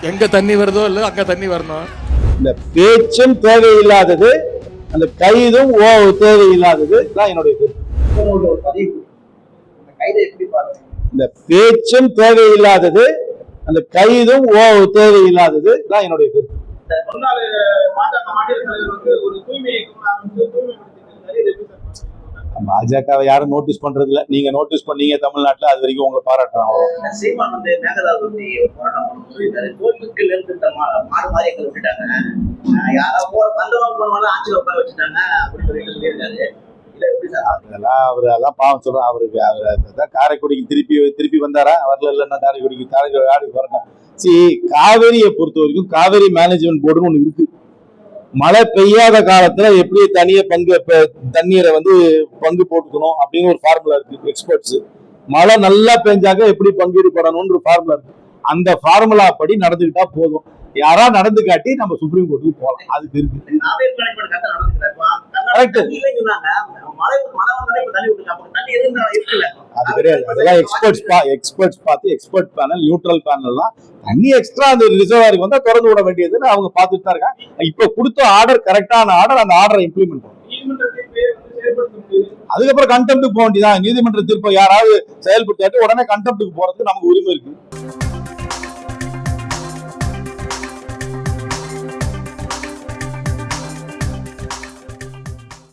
எங்க தண்ணி வருதோ இல்லை அங்க தண்ணி வரணும். இந்த பேச்சும் தேவையில்லாதது, அந்த கைதும் தேவையில்லாதது தான் என்னுடைய கருத்து. இந்த பேச்சும் தேவையில்லாதது, அந்த கைதும் தேவையில்லாதது தான் என்னுடைய கருத்து. பாஜகவை யாரும் நோட்டீஸ் பண்றது இல்ல. நீங்க நோட்டீஸ் பண்ணீங்க தமிழ்நாட்டுல, அது வரைக்கும் உங்களை பாராட்டுறாங்க. சீமான் வந்து மேகதாதுபதி போராட்டம் சொல்லியிருக்காரு. கோயிலுக்கு நிறுத்த மாடு மாரியங்கள் விட்டுட்டாங்க, யாராவது வந்தவங்க போனவங்க ஆட்சியில் உட்கார வச்சுட்டாங்க அப்படின்னு சொல்லிட்டு சொல்லியிருக்காரு. அதெல்லாம் அவரு அதான் பாவம் சொல்றேன். அவருக்கு காரைக்குடிக்கு திருப்பி வந்தாரா? வரல. இல்லைன்னா காரைக்குடிக்கு வரணும். காவேரியை பொறுத்த வரைக்கும் காவேரி மேனேஜ்மெண்ட் போர்டுன்னு ஒண்ணு இருக்கு. மழை பெய்யாத காலத்துல எப்படி தண்ணீரை வந்து பங்கு போட்டுக்கணும் அப்படின்னு ஒரு ஃபார்முலா இருக்கு. எக்ஸ்பர்ட்ஸ் மழை நல்லா பெஞ்சாக்க எப்படி பங்கீடு பண்ணணும்னு ஒரு ஃபார்முலா இருக்கு. அந்த ஃபார்முலா படி நடந்துக்கிட்டா போதும். யாரா நடந்து காட்டி நம்ம சுப்ரீம் கோர்ட்டுக்கு போகலாம். அதுக்கு இருக்கு. அது கிடையாது. அதெல்லாம் எக்ஸ்பர்ட்ஸ் பார்த்து எக்ஸ்பர்ட் பேனல், நியூட்ரல் பேனல்லாம் தண்ணி எக்ஸ்ட்ரா அந்த ரிசர்வாருக்கு வந்தா திறந்து விட வேண்டியதுன்னு அவங்க பார்த்துட்டு தான் இருக்காங்க. இப்ப கொடுத்த ஆர்டர் கரெக்டான ஆர்டர், அந்த ஆர்டரை இம்ப்ளிமெண்ட் பண்ணும். அதுக்கப்புறம் கண்டெம்ப்டுக்கு போக வேண்டியதான். நீதிமன்ற தீர்ப்பை யாராவது செயல்படுத்தாட்டி உடனே கண்டெம்ப்டுக்கு போறதுக்கு நமக்கு உரிமை இருக்கு.